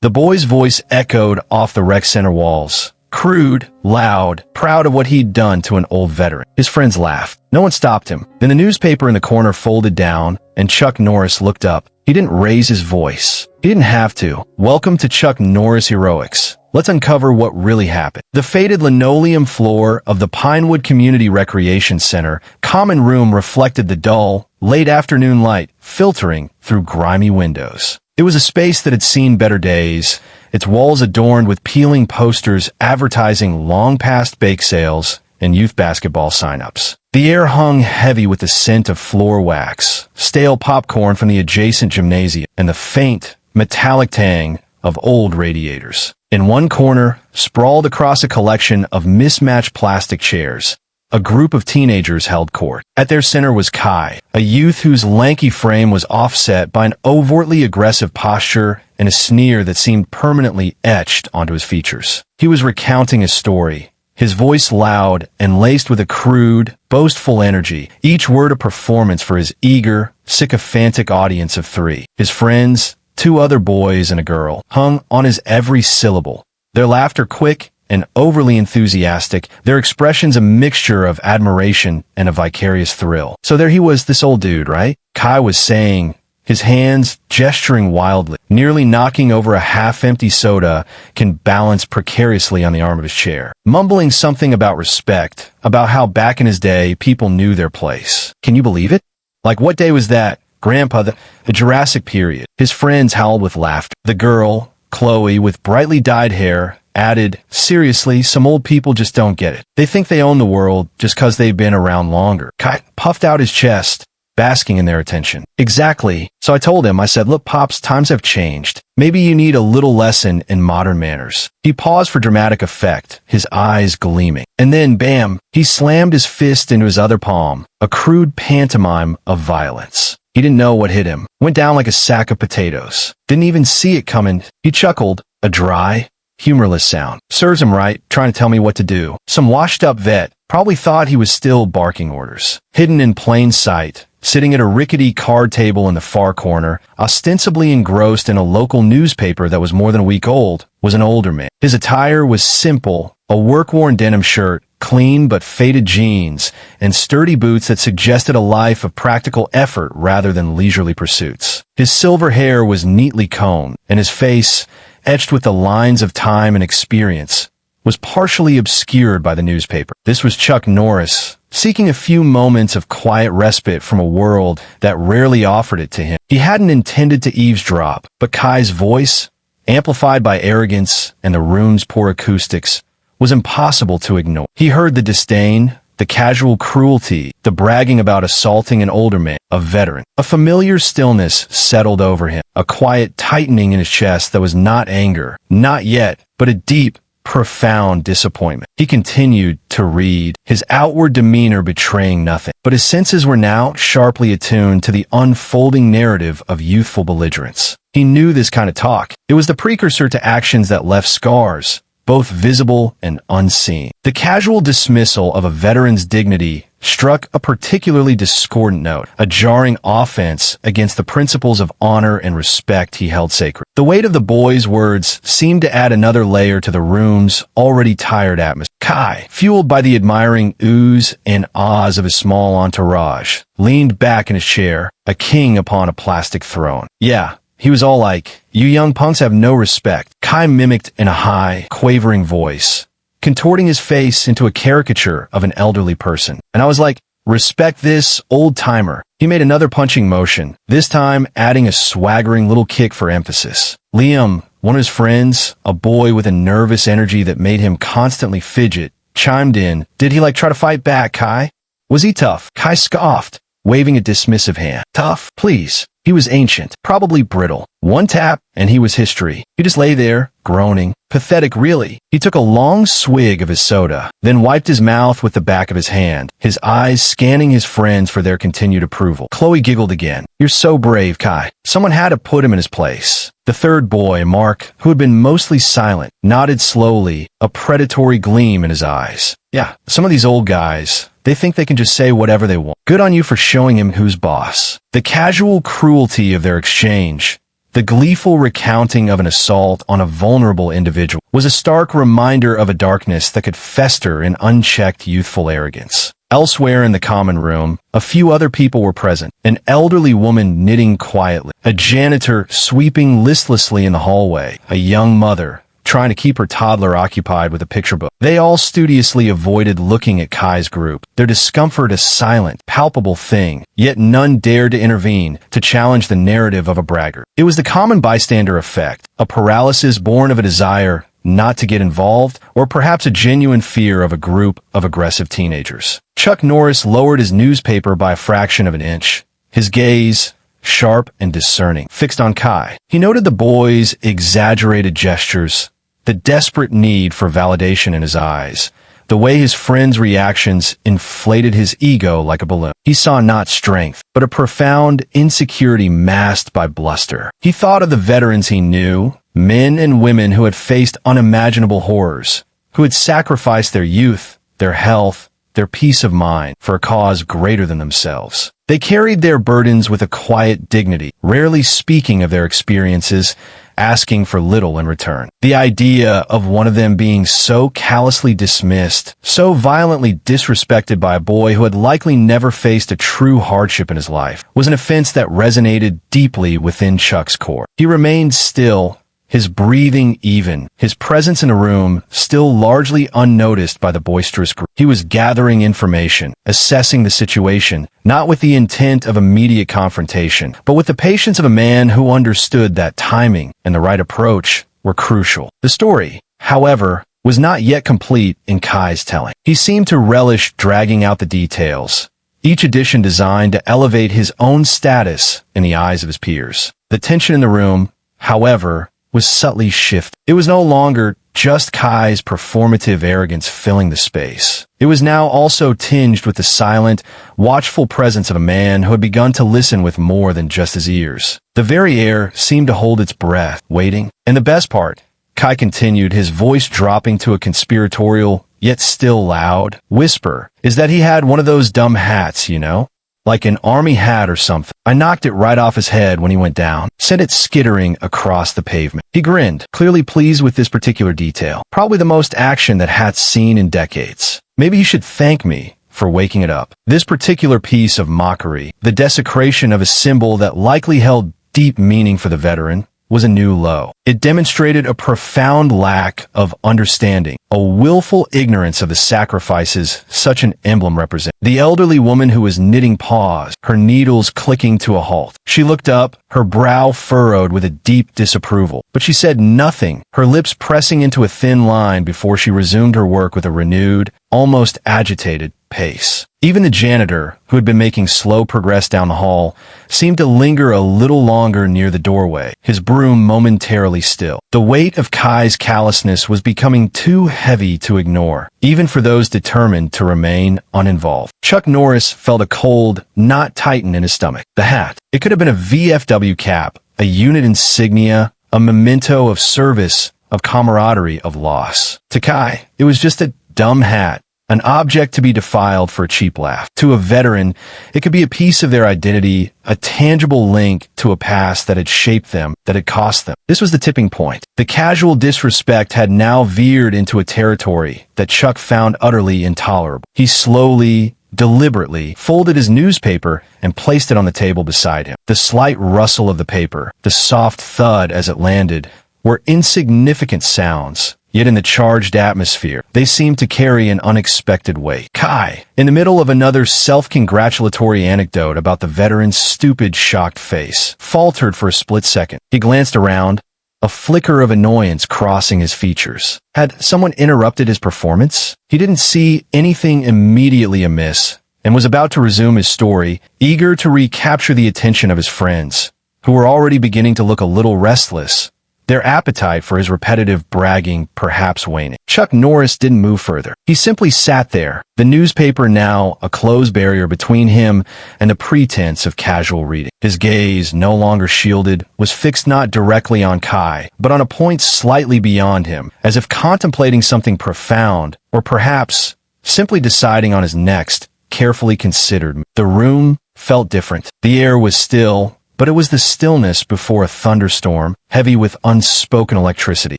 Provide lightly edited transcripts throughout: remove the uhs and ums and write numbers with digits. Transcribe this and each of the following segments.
The boy's voice echoed off the rec center walls. Crude, loud, proud of what he'd done to an old veteran. His friends laughed. No one stopped him. Then the newspaper in the corner folded down, and Chuck Norris looked up. He didn't raise his voice. He didn't have to. Welcome to Chuck Norris Heroics. Let's uncover what really happened. The faded linoleum floor of the Pinewood Community Recreation Center common room reflected the dull, late afternoon light filtering through grimy windows. It was a space that had seen better days, its walls adorned with peeling posters advertising long-past bake sales and youth basketball sign-ups. The air hung heavy with the scent of floor wax, stale popcorn from the adjacent gymnasium, and the faint, metallic tang of old radiators. In one corner, sprawled across a collection of mismatched plastic chairs, a group of teenagers held court. At their center was Kai, a youth whose lanky frame was offset by an overtly aggressive posture and a sneer that seemed permanently etched onto his features. He was recounting his story, his voice loud and laced with a crude, boastful energy, each word a performance for his eager, sycophantic audience of 3. His friends, 2 other boys and a girl, hung on his every syllable, their laughter quick and overly enthusiastic, their expressions a mixture of admiration and a vicarious thrill. So there he was, this old dude, right? Kai was saying, his hands gesturing wildly, nearly knocking over a half-empty soda can balance precariously on the arm of his chair, mumbling something about respect, about how back in his day people knew their place. Can you believe it? Like, what day was that? Grandpa, the Jurassic period. His friends howled with laughter. The girl, Chloe, with brightly dyed hair, added, seriously, some old people just don't get it. They think they own the world just 'cause they've been around longer. Kai puffed out his chest, basking in their attention. Exactly. So I told him, I said, look, Pops, times have changed. Maybe you need a little lesson in modern manners. He paused for dramatic effect, his eyes gleaming. And then, bam, he slammed his fist into his other palm, a crude pantomime of violence. He didn't know what hit him. Went down like a sack of potatoes. Didn't even see it coming. He chuckled, a dry, humorless sound. Serves him right, trying to tell me what to do. Some washed-up vet probably thought he was still barking orders. Hidden in plain sight, sitting at a rickety card table in the far corner, ostensibly engrossed in a local newspaper that was more than a week old, was an older man. His attire was simple, a work-worn denim shirt, clean but faded jeans, and sturdy boots that suggested a life of practical effort rather than leisurely pursuits. His silver hair was neatly combed, and his face, etched with the lines of time and experience, was partially obscured by the newspaper. This was Chuck Norris, seeking a few moments of quiet respite from a world that rarely offered it to him. He hadn't intended to eavesdrop, but Kai's voice, amplified by arrogance and the room's poor acoustics, was impossible to ignore. He heard the disdain, the casual cruelty, the bragging about assaulting an older man, a veteran. A familiar stillness settled over him, a quiet tightening in his chest that was not anger, not yet, but a deep, profound disappointment. He continued to read, his outward demeanor betraying nothing, but his senses were now sharply attuned to the unfolding narrative of youthful belligerence. He knew this kind of talk. It was the precursor to actions that left scars, both visible and unseen. The casual dismissal of a veteran's dignity struck a particularly discordant note, a jarring offense against the principles of honor and respect he held sacred. The weight of the boy's words seemed to add another layer to the room's already tired atmosphere. Kai, fueled by the admiring oohs and ahs of his small entourage, leaned back in his chair, a king upon a plastic throne. Yeah. He was all like, you young punks have no respect. Kai mimicked in a high, quavering voice, contorting his face into a caricature of an elderly person. And I was like, respect this, old-timer. He made another punching motion, this time adding a swaggering little kick for emphasis. Liam, one of his friends, a boy with a nervous energy that made him constantly fidget, chimed in. Did he try to fight back, Kai? Was he tough? Kai scoffed, waving a dismissive hand. Tough? Please. He was ancient, probably brittle. One tap, and he was history. He just lay there, groaning. Pathetic, really. He took a long swig of his soda, then wiped his mouth with the back of his hand, his eyes scanning his friends for their continued approval. Chloe giggled again. You're so brave, Kai. Someone had to put him in his place. The third boy, Mark, who had been mostly silent, nodded slowly, a predatory gleam in his eyes. Yeah, some of these old guys, they think they can just say whatever they want. Good on you for showing him who's boss. The casual cruelty of their exchange, The gleeful recounting of an assault on a vulnerable individual was a stark reminder of a darkness that could fester in unchecked youthful arrogance. Elsewhere in the common room, a few other people were present. An elderly woman knitting quietly, a janitor sweeping listlessly in the hallway, a young mother trying to keep her toddler occupied with a picture book. They all studiously avoided looking at Kai's group, their discomfort a silent, palpable thing, yet none dared to intervene to challenge the narrative of a braggart. It was the common bystander effect, a paralysis born of a desire not to get involved, or perhaps a genuine fear of a group of aggressive teenagers. Chuck Norris lowered his newspaper by a fraction of an inch, his gaze, sharp and discerning, fixed on Kai. He noted the boy's exaggerated gestures, the desperate need for validation in his eyes, the way his friend's reactions inflated his ego like a balloon. He saw not strength, but a profound insecurity masked by bluster. He thought of the veterans he knew, men and women who had faced unimaginable horrors, who had sacrificed their youth, their health, their peace of mind for a cause greater than themselves. They carried their burdens with a quiet dignity, rarely speaking of their experiences, asking for little in return. The idea of one of them being so callously dismissed, so violently disrespected by a boy who had likely never faced a true hardship in his life, was an offense that resonated deeply within Chuck's core. He remained still, his breathing even, his presence in the room still largely unnoticed by the boisterous group. He was gathering information, assessing the situation, not with the intent of immediate confrontation, but with the patience of a man who understood that timing and the right approach were crucial. The story, however, was not yet complete in Kai's telling. He seemed to relish dragging out the details, each addition designed to elevate his own status in the eyes of his peers. The tension in the room, however, was subtly shifted. It was no longer just Kai's performative arrogance filling the space. It was now also tinged with the silent, watchful presence of a man who had begun to listen with more than just his ears. The very air seemed to hold its breath, waiting. And the best part, Kai continued, his voice dropping to a conspiratorial, yet still loud, whisper, is that he had one of those dumb hats, you know? Like an army hat or something. I knocked it right off his head when he went down, sent it skittering across the pavement. He grinned, clearly pleased with this particular detail. Probably the most action that Hat's seen in decades. Maybe he should thank me for waking it up. This particular piece of mockery, the desecration of a symbol that likely held deep meaning for the veteran, was a new low. It demonstrated a profound lack of understanding, a willful ignorance of the sacrifices such an emblem represented. The elderly woman who was knitting paused, her needles clicking to a halt. She looked up, her brow furrowed with a deep disapproval, but she said nothing, her lips pressing into a thin line before she resumed her work with a renewed, almost agitated pace. Even the janitor, who had been making slow progress down the hall, seemed to linger a little longer near the doorway, his broom momentarily still. The weight of Kai's callousness was becoming too heavy to ignore, even for those determined to remain uninvolved. Chuck Norris felt a cold knot tighten in his stomach. The hat. It could have been a VFW cap, a unit insignia, a memento of service, of camaraderie, of loss. To Kai, it was just a dumb hat. An object to be defiled for a cheap laugh. To a veteran, it could be a piece of their identity, a tangible link to a past that had shaped them, that had cost them. This was the tipping point. The casual disrespect had now veered into a territory that Chuck found utterly intolerable. He slowly, deliberately folded his newspaper and placed it on the table beside him. The slight rustle of the paper, the soft thud as it landed, were insignificant sounds. Yet in the charged atmosphere, they seemed to carry an unexpected weight. Kai, in the middle of another self-congratulatory anecdote about the veteran's stupid, shocked face, faltered for a split second. He glanced around, a flicker of annoyance crossing his features. Had someone interrupted his performance? He didn't see anything immediately amiss, and was about to resume his story, eager to recapture the attention of his friends, who were already beginning to look a little restless, their appetite for his repetitive bragging perhaps waning. Chuck Norris didn't move further. He simply sat there, the newspaper now a closed barrier between him and the pretense of casual reading. His gaze, no longer shielded, was fixed not directly on Kai, but on a point slightly beyond him, as if contemplating something profound, or perhaps simply deciding on his next, carefully considered move. The room felt different. The air was still, but it was the stillness before a thunderstorm, heavy with unspoken electricity.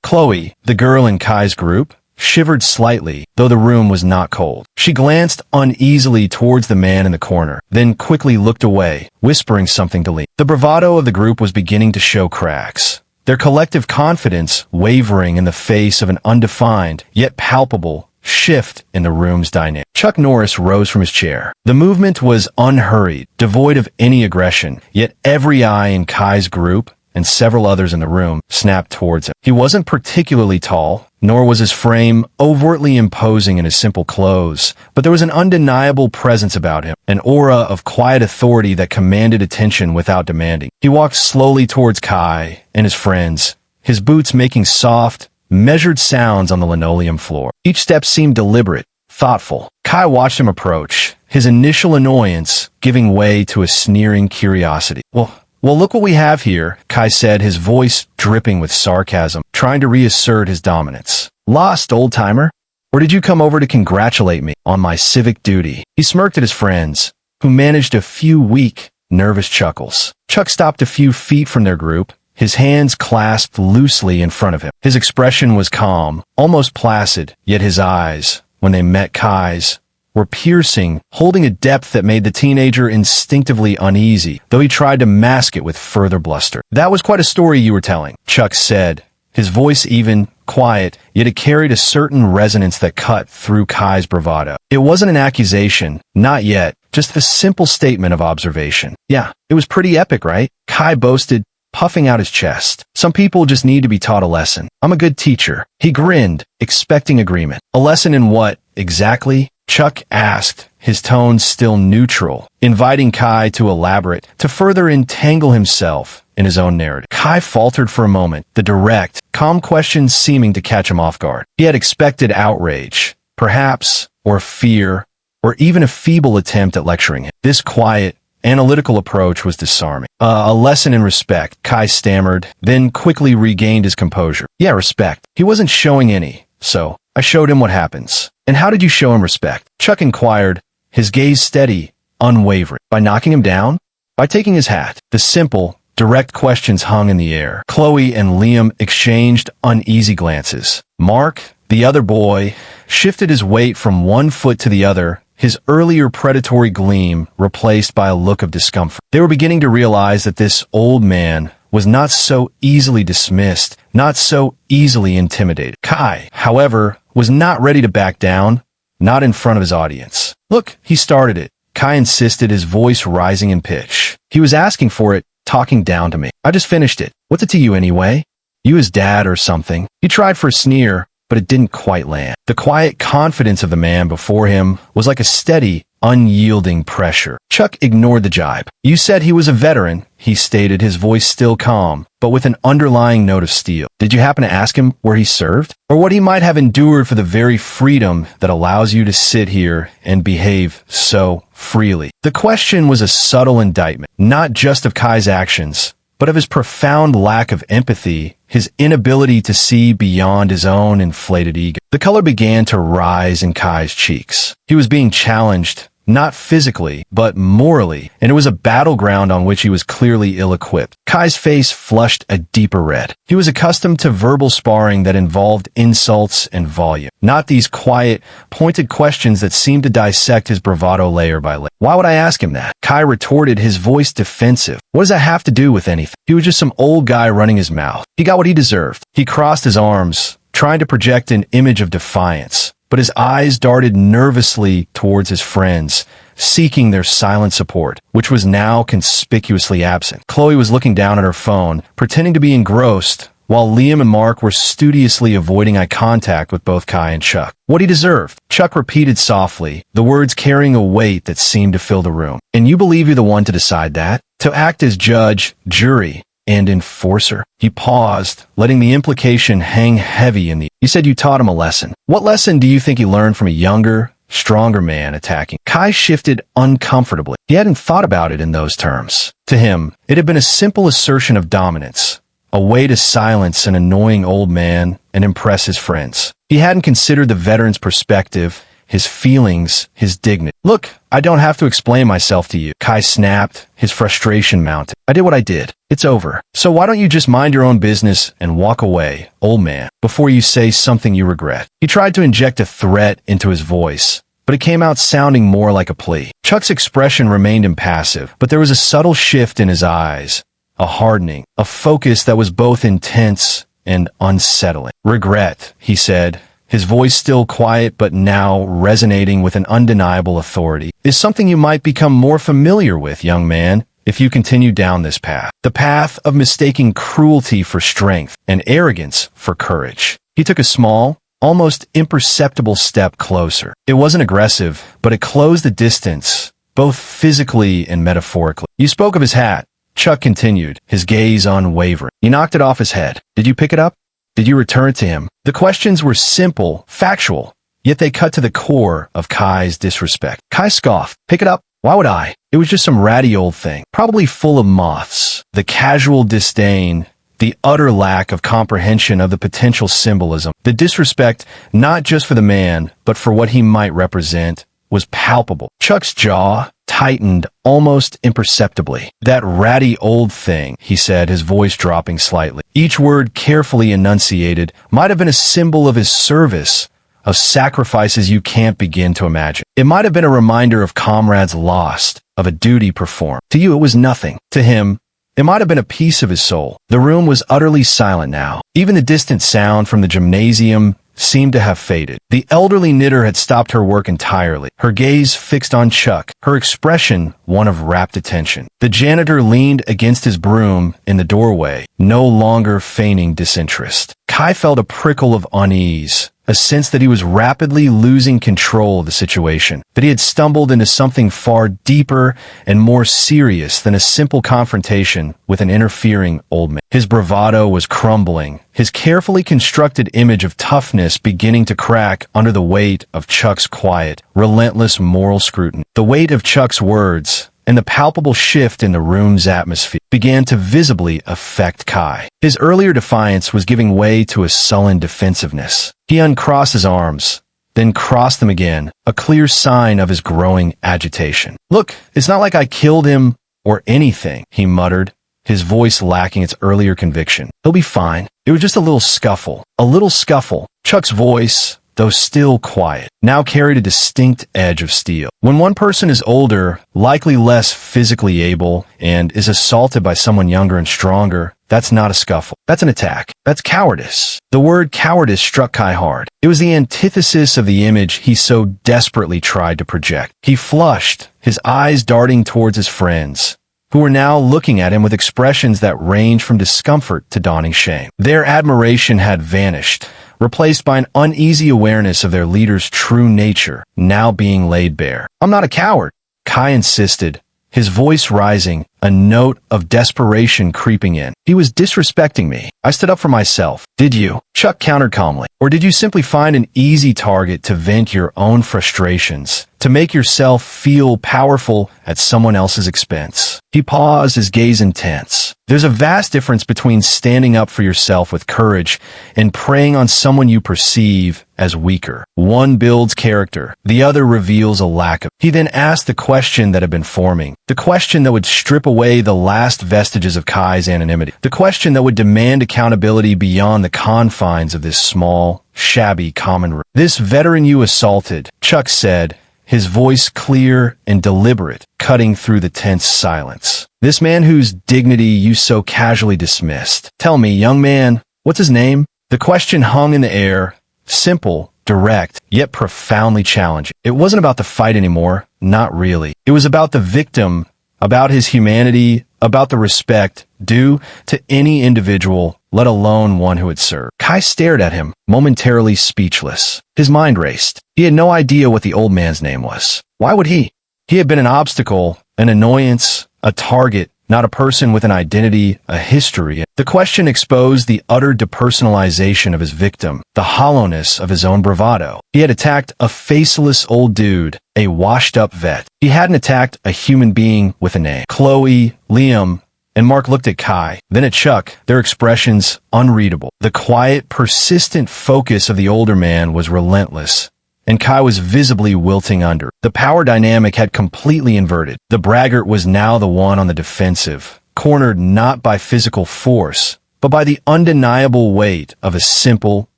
Chloe, the girl in Kai's group, shivered slightly, though the room was not cold. She glanced uneasily towards the man in the corner, then quickly looked away, whispering something to Liam. The bravado of the group was beginning to show cracks, their collective confidence wavering in the face of an undefined, yet palpable, shift in the room's dynamic. Chuck Norris rose from his chair. The movement was unhurried, devoid of any aggression, yet every eye in Kai's group and several others in the room snapped towards him. He wasn't particularly tall, nor was his frame overtly imposing in his simple clothes, but there was an undeniable presence about him, an aura of quiet authority that commanded attention without demanding. He walked slowly towards Kai and his friends, his boots making soft, measured sounds on the linoleum floor. Each step seemed deliberate, thoughtful. Kai watched him approach, his initial annoyance giving way to a sneering curiosity. Well, look what we have here, Kai said, his voice dripping with sarcasm, trying to reassert his dominance. Lost, old-timer? Or did you come over to congratulate me on my civic duty? He smirked at his friends, who managed a few weak, nervous chuckles. Chuck stopped a few feet from their group, his hands clasped loosely in front of him. His expression was calm, almost placid, yet his eyes, when they met Kai's, were piercing, holding a depth that made the teenager instinctively uneasy, though he tried to mask it with further bluster. That was quite a story you were telling, Chuck said, his voice even, quiet, yet it carried a certain resonance that cut through Kai's bravado. It wasn't an accusation, not yet, just a simple statement of observation. Yeah, it was pretty epic, right? Kai boasted, puffing out his chest. Some people just need to be taught a lesson. I'm a good teacher. He grinned, expecting agreement. A lesson in what, exactly? Chuck asked, his tone still neutral, inviting Kai to elaborate, to further entangle himself in his own narrative. Kai faltered for a moment, the direct, calm question seeming to catch him off guard. He had expected outrage, perhaps, or fear, or even a feeble attempt at lecturing him. This quiet, analytical approach was disarming. A lesson in respect, Kai stammered, then quickly regained his composure. Yeah, respect. He wasn't showing any, so I showed him what happens. And how did you show him respect? Chuck inquired, his gaze steady, unwavering. By knocking him down? By taking his hat. The simple, direct questions hung in the air. Chloe and Liam exchanged uneasy glances. Mark, the other boy, shifted his weight from one foot to the other, his earlier predatory gleam replaced by a look of discomfort. They were beginning to realize that this old man was not so easily dismissed, not so easily intimidated. Kai, however, was not ready to back down, not in front of his audience. Look, he started it. Kai insisted, his voice rising in pitch. He was asking for it, talking down to me. I just finished it. What's it to you anyway? You his dad or something? He tried for a sneer, but it didn't quite land. The quiet confidence of the man before him was like a steady, unyielding pressure. Chuck ignored the jibe. You said he was a veteran, he stated, his voice still calm, but with an underlying note of steel. Did you happen to ask him where he served? Or what he might have endured for the very freedom that allows you to sit here and behave so freely? The question was a subtle indictment, not just of Kai's actions, but of his profound lack of empathy, his inability to see beyond his own inflated ego. The color began to rise in Kai's cheeks. He was being challenged, not physically, but morally, and it was a battleground on which he was clearly ill-equipped. Kai's face flushed a deeper red. He was accustomed to verbal sparring that involved insults and volume, not these quiet, pointed questions that seemed to dissect his bravado layer by layer. Why would I ask him that? Kai retorted, his voice defensive. What does that have to do with anything? He was just some old guy running his mouth. He got what he deserved. He crossed his arms, trying to project an image of defiance, but his eyes darted nervously towards his friends, seeking their silent support, which was now conspicuously absent. Chloe was looking down at her phone, pretending to be engrossed, while Liam and Mark were studiously avoiding eye contact with both Kai and Chuck. What he deserved, Chuck repeated softly, the words carrying a weight that seemed to fill the room. And you believe you're the one to decide that? To act as judge, jury, and enforcer? He paused, letting the implication hang heavy in the... You said you taught him a lesson. What lesson do you think he learned from a younger, stronger man attacking? Kai shifted uncomfortably. He hadn't thought about it in those terms. To him, it had been a simple assertion of dominance, a way to silence an annoying old man and impress his friends. He hadn't considered the veteran's perspective, his feelings, his dignity. Look, I don't have to explain myself to you, Kai snapped, his frustration mounted. I did what I did. It's over. So why don't you just mind your own business and walk away, old man, before you say something you regret? He tried to inject a threat into his voice, but it came out sounding more like a plea. Chuck's expression remained impassive, but there was a subtle shift in his eyes, a hardening, a focus that was both intense and unsettling. Regret, he said, his voice still quiet but now resonating with an undeniable authority, is something you might become more familiar with, young man, if you continue down this path. The path of mistaking cruelty for strength and arrogance for courage. He took a small, almost imperceptible step closer. It wasn't aggressive, but it closed the distance, both physically and metaphorically. You spoke of his hat, Chuck continued, his gaze unwavering. You knocked it off his head. Did you pick it up? Did you return it to him? The questions were simple, factual, yet they cut to the core of Kai's disrespect. Kai scoffed. Pick it up? Why would I? It was just some ratty old thing, probably full of moths. The casual disdain, the utter lack of comprehension of the potential symbolism, the disrespect not just for the man, but for what he might represent, was palpable. Chuck's jaw tightened almost imperceptibly. That ratty old thing, he said, his voice dropping slightly. Each word carefully enunciated might have been a symbol of his service, of sacrifices you can't begin to imagine. It might have been a reminder of comrades lost, of a duty performed. To you, it was nothing. To him, it might have been a piece of his soul. The room was utterly silent now. Even the distant sound from the gymnasium seemed to have faded. The elderly knitter had stopped her work entirely, her gaze fixed on Chuck, her expression one of rapt attention. The janitor leaned against his broom in the doorway, no longer feigning disinterest. Kai felt a prickle of unease, a sense that he was rapidly losing control of the situation, that he had stumbled into something far deeper and more serious than a simple confrontation with an interfering old man. His bravado was crumbling, his carefully constructed image of toughness beginning to crack under the weight of Chuck's quiet, relentless moral scrutiny. The weight of Chuck's words and the palpable shift in the room's atmosphere began to visibly affect Kai. His earlier defiance was giving way to a sullen defensiveness. He uncrossed his arms, then crossed them again, a clear sign of his growing agitation. Look, it's not like I killed him or anything, he muttered, his voice lacking its earlier conviction. He'll be fine. It was just a little scuffle. A little scuffle. Chuck's voice, though still quiet, now carried a distinct edge of steel. When one person is older, likely less physically able, and is assaulted by someone younger and stronger, that's not a scuffle. That's an attack. That's cowardice. The word cowardice struck Kai hard. It was the antithesis of the image he so desperately tried to project. He flushed, his eyes darting towards his friends, who were now looking at him with expressions that ranged from discomfort to dawning shame. Their admiration had vanished, replaced by an uneasy awareness of their leader's true nature, now being laid bare. I'm not a coward, Kai insisted, his voice rising, a note of desperation creeping in. He was disrespecting me. I stood up for myself. Did you? Chuck countered calmly. Or did you simply find an easy target to vent your own frustrations, to make yourself feel powerful at someone else's expense? He paused, his gaze intense. There's a vast difference between standing up for yourself with courage and preying on someone you perceive as weaker. One builds character, the other reveals a lack of. He then asked the question that had been forming, the question that would strip away the last vestiges of Kai's anonymity, the question that would demand accountability beyond the confines of this small, shabby common room. This veteran you assaulted, Chuck said, his voice clear and deliberate, cutting through the tense silence. This man whose dignity you so casually dismissed. Tell me, young man, what's his name? The question hung in the air, simple, direct, yet profoundly challenging. It wasn't about the fight anymore, not really. It was about the victim, about his humanity, about the respect due to any individual, let alone one who had served. Kai stared at him, momentarily speechless. His mind raced. He had no idea what the old man's name was. Why would he? He had been an obstacle, an annoyance, a target, not a person with an identity, a history. The question exposed the utter depersonalization of his victim, the hollowness of his own bravado. He had attacked a faceless old dude, a washed-up vet. He hadn't attacked a human being with a name. Chloe, Liam, and Mark looked at Kai, then at Chuck, their expressions unreadable. The quiet, persistent focus of the older man was relentless, and Kai was visibly wilting under. The power dynamic had completely inverted. The braggart was now the one on the defensive, cornered not by physical force, but by the undeniable weight of a simple,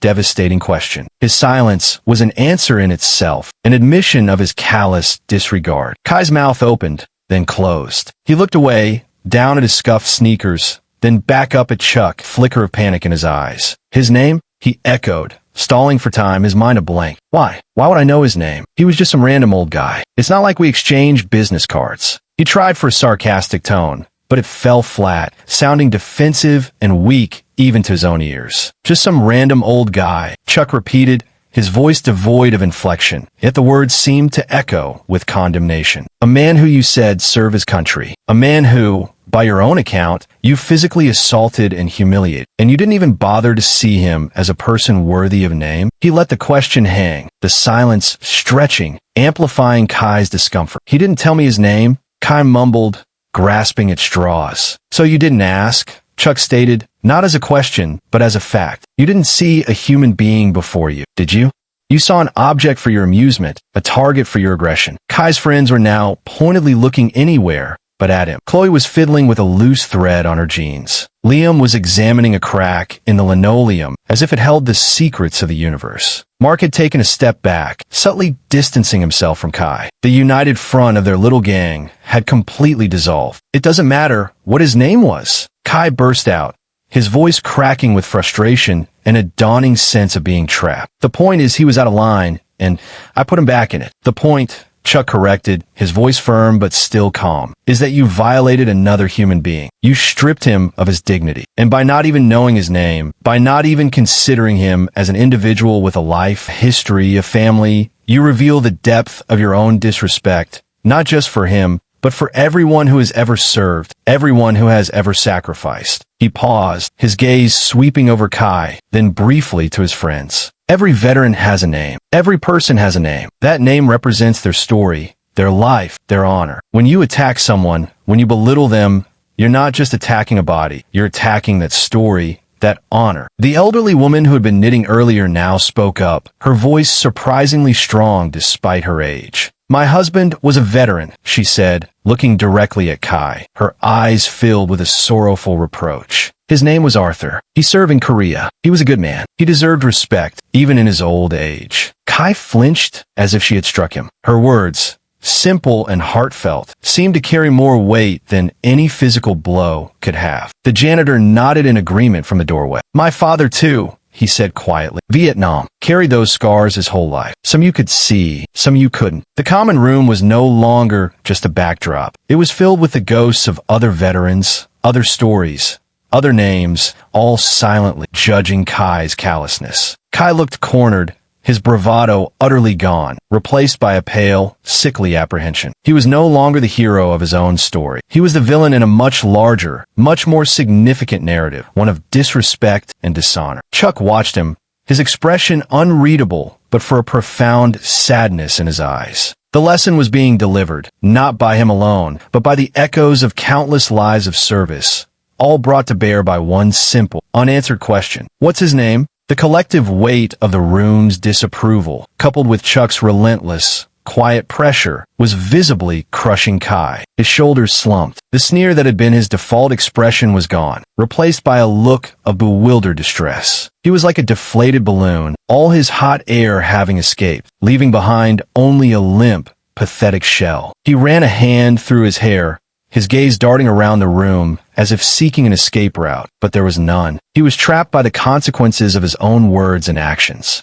devastating question. His silence was an answer in itself, an admission of his callous disregard. Kai's mouth opened, then closed. He looked away, down at his scuffed sneakers, then back up at Chuck, flicker of panic in his eyes. His name? He echoed, stalling for time, his mind a blank. Why? Why would I know his name? He was just some random old guy. It's not like we exchanged business cards. He tried for a sarcastic tone, but it fell flat, sounding defensive and weak even to his own ears. Just some random old guy, Chuck repeated, his voice devoid of inflection, yet the words seemed to echo with condemnation. A man who you said served his country. A man who, by your own account, you physically assaulted and humiliated, and you didn't even bother to see him as a person worthy of name. He let the question hang, the silence stretching, amplifying Kai's discomfort. He didn't tell me his name, Kai mumbled, grasping at straws. So you didn't ask? Chuck stated, not as a question, but as a fact. You didn't see a human being before you, did you? You saw an object for your amusement, a target for your aggression. Kai's friends were now pointedly looking anywhere but at him. Chloe was fiddling with a loose thread on her jeans. Liam was examining a crack in the linoleum as if it held the secrets of the universe. Mark had taken a step back, subtly distancing himself from Kai. The united front of their little gang had completely dissolved. It doesn't matter what his name was. Kai burst out, his voice cracking with frustration and a dawning sense of being trapped. The point is he was out of line, and I put him back in it. The point, Chuck corrected, his voice firm but still calm, is that you violated another human being. You stripped him of his dignity. And by not even knowing his name, by not even considering him as an individual with a life, a history, a family, you reveal the depth of your own disrespect, not just for him, but for everyone who has ever served, everyone who has ever sacrificed. He paused, his gaze sweeping over Kai, then briefly to his friends. Every veteran has a name. Every person has a name. That name represents their story, their life, their honor. When you attack someone, when you belittle them, you're not just attacking a body. You're attacking that story, that honor. The elderly woman who had been knitting earlier now spoke up, her voice surprisingly strong despite her age. My husband was a veteran, she said, looking directly at Kai, her eyes filled with a sorrowful reproach. His name was Arthur. He served in Korea. He was a good man. He deserved respect, even in his old age. Kai flinched as if she had struck him. Her words, simple and heartfelt, seemed to carry more weight than any physical blow could have. The janitor nodded in agreement from the doorway. My father, too, he said quietly. Vietnam. Carried those scars his whole life. Some you could see, some you couldn't. The common room was no longer just a backdrop. It was filled with the ghosts of other veterans, other stories, other names, all silently judging Kai's callousness. Kai looked cornered, his bravado utterly gone, replaced by a pale, sickly apprehension. He was no longer the hero of his own story. He was the villain in a much larger, much more significant narrative, one of disrespect and dishonor. Chuck watched him, his expression unreadable, but for a profound sadness in his eyes. The lesson was being delivered, not by him alone, but by the echoes of countless lives of service, all brought to bear by one simple, unanswered question. What's his name? The collective weight of the room's disapproval, coupled with Chuck's relentless, quiet pressure, was visibly crushing Kai. His shoulders slumped. The sneer that had been his default expression was gone, replaced by a look of bewildered distress. He was like a deflated balloon, all his hot air having escaped, leaving behind only a limp, pathetic shell. He ran a hand through his hair, his gaze darting around the room as if seeking an escape route, but there was none. He was trapped by the consequences of his own words and actions.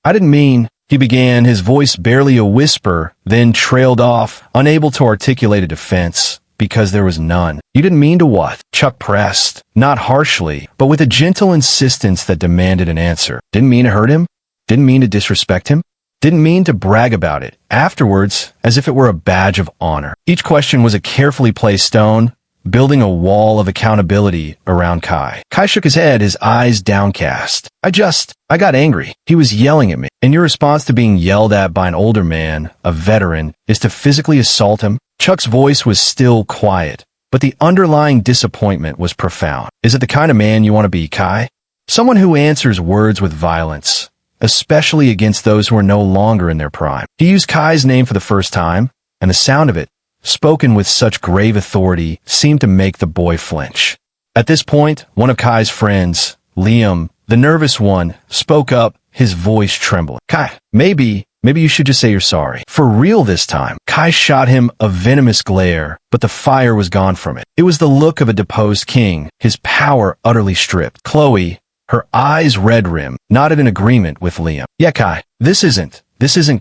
I didn't mean, he began, his voice barely a whisper, then trailed off, unable to articulate a defense, because there was none. You didn't mean to what? Chuck pressed, not harshly, but with a gentle insistence that demanded an answer. Didn't mean to hurt him? Didn't mean to disrespect him? Didn't mean to brag about it, afterwards, as if it were a badge of honor. Each question was a carefully placed stone, building a wall of accountability around Kai. Kai shook his head, his eyes downcast. I got angry. He was yelling at me. And your response to being yelled at by an older man, a veteran, is to physically assault him? Chuck's voice was still quiet, but the underlying disappointment was profound. Is it the kind of man you want to be, Kai? Someone who answers words with violence, especially against those who are no longer in their prime. He used Kai's name for the first time, and the sound of it, spoken with such grave authority, seemed to make the boy flinch. At this point, one of Kai's friends, Liam, the nervous one, spoke up, his voice trembling. Kai, maybe you should just say you're sorry. For real this time. Kai shot him a venomous glare, but the fire was gone from it. It was the look of a deposed king, his power utterly stripped. Chloe, her eyes red-rimmed, nodded in agreement with Liam. Yeah, Kai, this isn't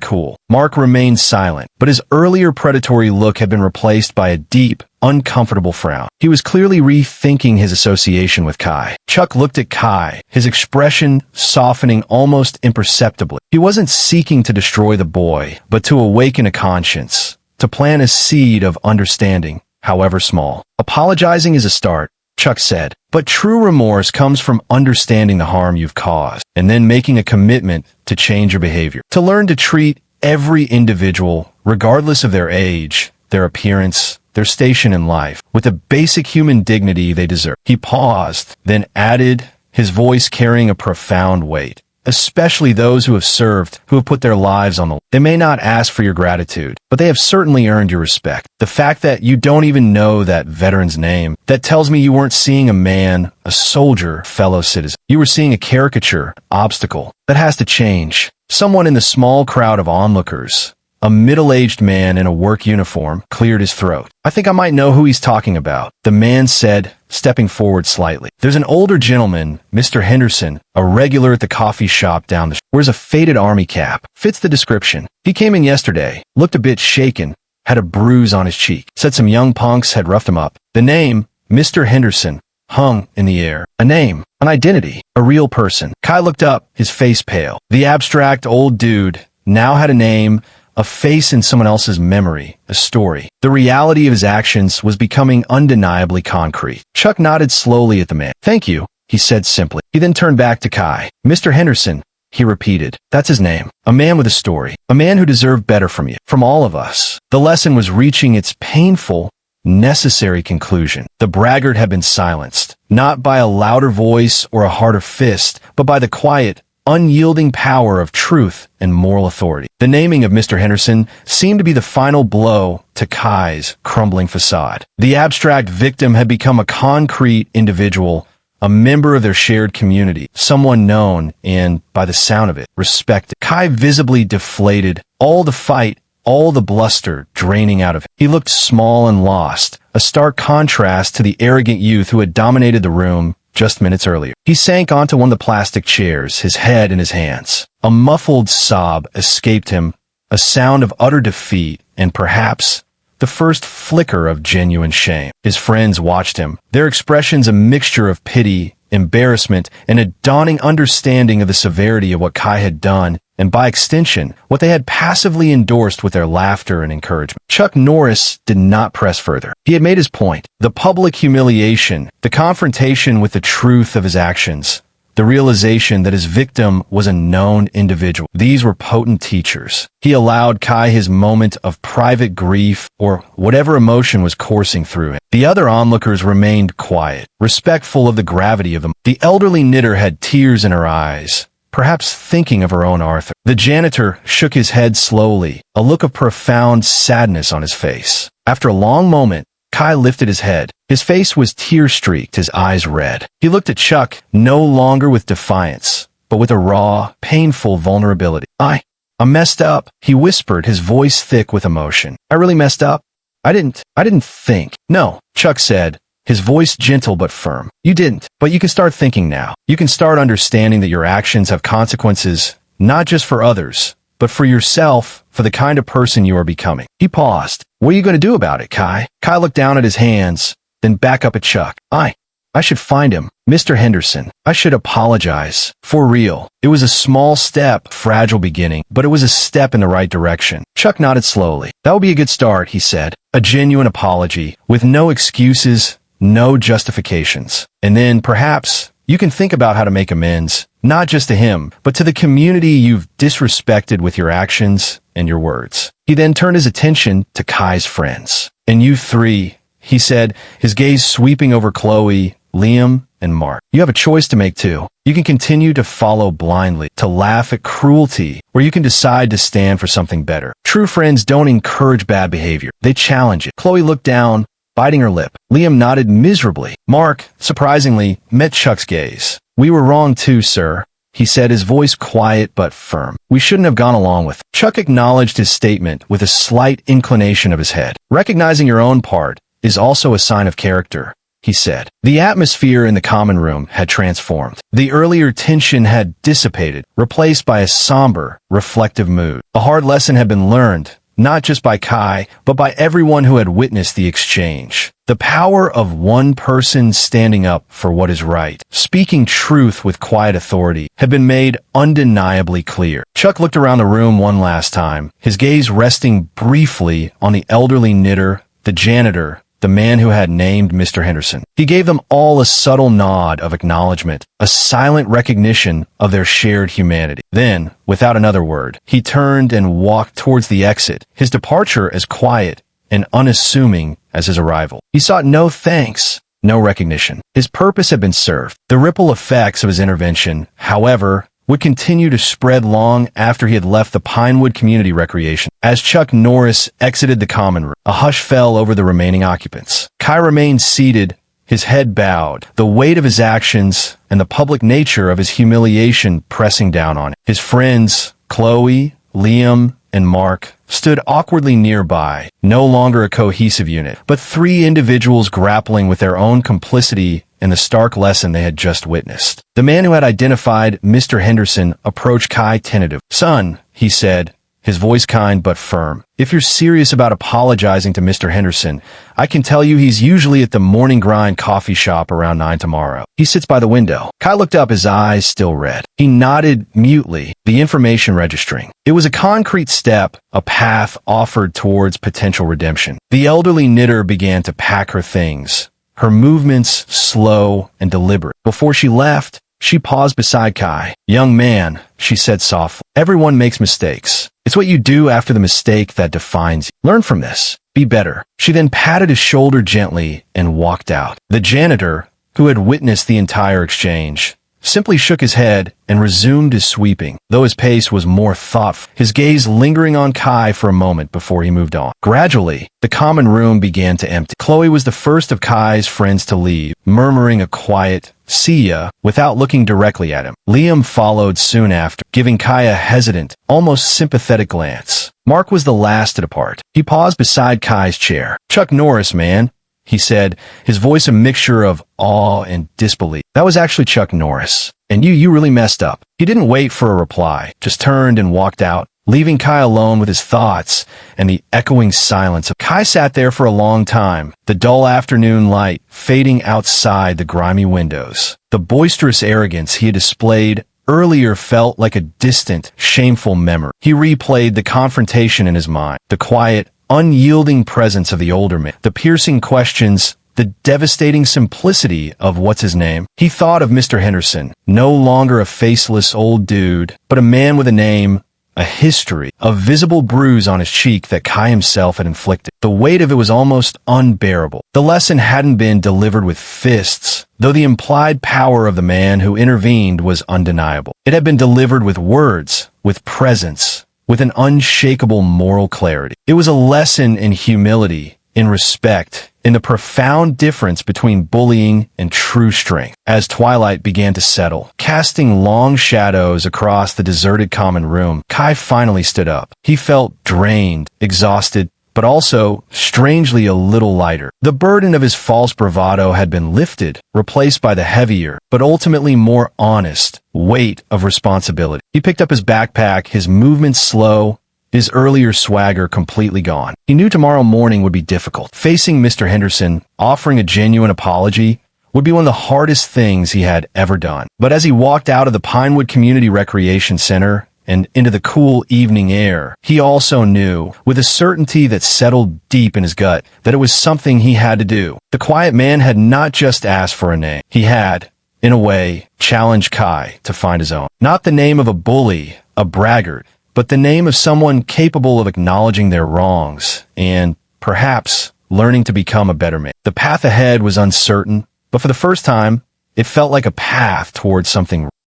cool. Mark remained silent, but his earlier predatory look had been replaced by a deep, uncomfortable frown. He was clearly rethinking his association with Kai. Chuck looked at Kai, his expression softening almost imperceptibly. He wasn't seeking to destroy the boy, but to awaken a conscience, to plant a seed of understanding, however small. Apologizing is a start, Chuck said, but true remorse comes from understanding the harm you've caused, and then making a commitment to change your behavior. To learn to treat every individual, regardless of their age, their appearance, their station in life, with the basic human dignity they deserve. He paused, then added, his voice carrying a profound weight. Especially those who have served, who have put their lives on the line. They may not ask for your gratitude, but they have certainly earned your respect. The fact that you don't even know that veteran's name, that tells me you weren't seeing a man, a soldier, fellow citizen. You were seeing a caricature, obstacle, that has to change. Someone in the small crowd of onlookers, a middle-aged man in a work uniform, cleared his throat. I think I might know who he's talking about, the man said, stepping forward slightly. There's an older gentleman, Mr. Henderson, a regular at the coffee shop down the street. Wears a faded army cap. Fits the description. He came in yesterday, looked a bit shaken, had a bruise on his cheek. Said some young punks had roughed him up. The name, Mr. Henderson, hung in the air. A name, an identity, a real person. Kai looked up, his face pale. The abstract old dude now had a name, a face in someone else's memory, a story. The reality of his actions was becoming undeniably concrete. Chuck nodded slowly at the man. Thank you, he said simply. He then turned back to Kai. Mr. Henderson, he repeated. That's his name. A man with a story. A man who deserved better from you. From all of us. The lesson was reaching its painful, necessary conclusion. The braggart had been silenced, not by a louder voice or a harder fist, but by the quiet, unyielding power of truth and moral authority. The naming of Mr. Henderson seemed to be the final blow to Kai's crumbling facade. The abstract victim had become a concrete individual, a member of their shared community, someone known and, by the sound of it, respected. Kai visibly deflated, all the fight, all the bluster draining out of him. He looked small and lost, a stark contrast to the arrogant youth who had dominated the room just minutes earlier. He sank onto one of the plastic chairs, his head in his hands. A muffled sob escaped him, a sound of utter defeat, and perhaps the first flicker of genuine shame. His friends watched him, their expressions a mixture of pity, embarrassment, and a dawning understanding of the severity of what Kai had done, and by extension, what they had passively endorsed with their laughter and encouragement. Chuck Norris did not press further. He had made his point. The public humiliation, the confrontation with the truth of his actions, the realization that his victim was a known individual. These were potent teachers. He allowed Kai his moment of private grief or whatever emotion was coursing through him. The other onlookers remained quiet, respectful of the gravity of them. The elderly knitter had tears in her eyes, perhaps thinking of her own Arthur. The janitor shook his head slowly, a look of profound sadness on his face. After a long moment, Kai lifted his head. His face was tear-streaked, his eyes red. He looked at Chuck, no longer with defiance, but with a raw, painful vulnerability. I messed up, he whispered, his voice thick with emotion. I really messed up. I didn't think. No, Chuck said, his voice gentle but firm. You didn't, but you can start thinking now. You can start understanding that your actions have consequences, not just for others, but for yourself, for the kind of person you are becoming. He paused. What are you going to do about it, Kai? Kai looked down at his hands, then back up at Chuck. I should find him. Mr. Henderson. I should apologize. For real. It was a small step, fragile beginning, but it was a step in the right direction. Chuck nodded slowly. That would be a good start, he said. A genuine apology, with no excuses, no justifications. And then, perhaps, you can think about how to make amends, not just to him, but to the community you've disrespected with your actions and your words. He then turned his attention to Kai's friends. And you three, he said, his gaze sweeping over Chloe, Liam, and Mark. You have a choice to make too. You can continue to follow blindly, to laugh at cruelty, or you can decide to stand for something better. True friends don't encourage bad behavior. They challenge it. Chloe looked down, biting her lip. Liam nodded miserably. Mark, surprisingly, met Chuck's gaze. We were wrong too, sir, he said, his voice quiet but firm. We shouldn't have gone along with it. Chuck acknowledged his statement with a slight inclination of his head. Recognizing your own part is also a sign of character, he said. The atmosphere in the common room had transformed. The earlier tension had dissipated, replaced by a somber, reflective mood. A hard lesson had been learned, not just by Kai, but by everyone who had witnessed the exchange. The power of one person standing up for what is right, speaking truth with quiet authority, had been made undeniably clear. Chuck looked around the room one last time, his gaze resting briefly on the elderly knitter, the janitor, the man who had named Mr. Henderson. He gave them all a subtle nod of acknowledgement, a silent recognition of their shared humanity. Then, without another word, he turned and walked towards the exit, his departure as quiet and unassuming as his arrival. He sought no thanks, no recognition. His purpose had been served. The ripple effects of his intervention, however, would continue to spread long after he had left the Pinewood Community Recreation. As Chuck Norris exited the common room, a hush fell over the remaining occupants. Kai remained seated, his head bowed, the weight of his actions and the public nature of his humiliation pressing down on him. His friends, Chloe, Liam, and Mark, stood awkwardly nearby, no longer a cohesive unit, but three individuals grappling with their own complicity in the stark lesson they had just witnessed. The man who had identified Mr. Henderson approached Kai tentatively. Son, he said, his voice kind but firm, if you're serious about apologizing to Mr. Henderson, I can tell you he's usually at the Morning Grind coffee shop around 9 tomorrow. He sits by the window. Kai looked up, his eyes still red. He nodded mutely, the information registering. It was a concrete step, a path offered towards potential redemption. The elderly knitter began to pack her things, her movements slow and deliberate. Before she left, she paused beside Kai. Young man, she said softly, everyone makes mistakes. It's what you do after the mistake that defines you. Learn from this. Be better. She then patted his shoulder gently and walked out. The janitor, who had witnessed the entire exchange, simply shook his head and resumed his sweeping, though his pace was more thoughtful, his gaze lingering on Kai for a moment before he moved on. Gradually, the common room began to empty. Chloe was the first of Kai's friends to leave, murmuring a quiet, "See ya," without looking directly at him. Liam followed soon after, giving Kai a hesitant, almost sympathetic glance. Mark was the last to depart. He paused beside Kai's chair. Chuck Norris, man, he said, his voice a mixture of awe and disbelief. That was actually Chuck Norris. And you really messed up. He didn't wait for a reply, just turned and walked out, leaving Kai alone with his thoughts and the echoing silence. Kai sat there for a long time, the dull afternoon light fading outside the grimy windows. The boisterous arrogance he had displayed earlier felt like a distant, shameful memory. He replayed the confrontation in his mind, the quiet, unyielding presence of the older man, the piercing questions, the devastating simplicity of what's his name. He thought of Mr. Henderson, no longer a faceless old dude, but a man with a name, a history, a visible bruise on his cheek that Kai himself had inflicted. The weight of it was almost unbearable. The lesson hadn't been delivered with fists, though the implied power of the man who intervened was undeniable. It had been delivered with words, with presence, with an unshakable moral clarity. It was a lesson in humility, in respect, in the profound difference between bullying and true strength. As twilight began to settle, casting long shadows across the deserted common room, Kai finally stood up. He felt drained, exhausted, but also, strangely, a little lighter. The burden of his false bravado had been lifted, replaced by the heavier, but ultimately more honest, weight of responsibility. He picked up his backpack, his movements slow, his earlier swagger completely gone. He knew tomorrow morning would be difficult. Facing Mr. Henderson, offering a genuine apology, would be one of the hardest things he had ever done. But as he walked out of the Pinewood Community Recreation Center and into the cool evening air, he also knew, with a certainty that settled deep in his gut, that it was something he had to do. The quiet man had not just asked for a name. He had, in a way, challenged Kai to find his own. Not the name of a bully, a braggart, but the name of someone capable of acknowledging their wrongs and, perhaps, learning to become a better man. The path ahead was uncertain, but for the first time, It felt like a path towards something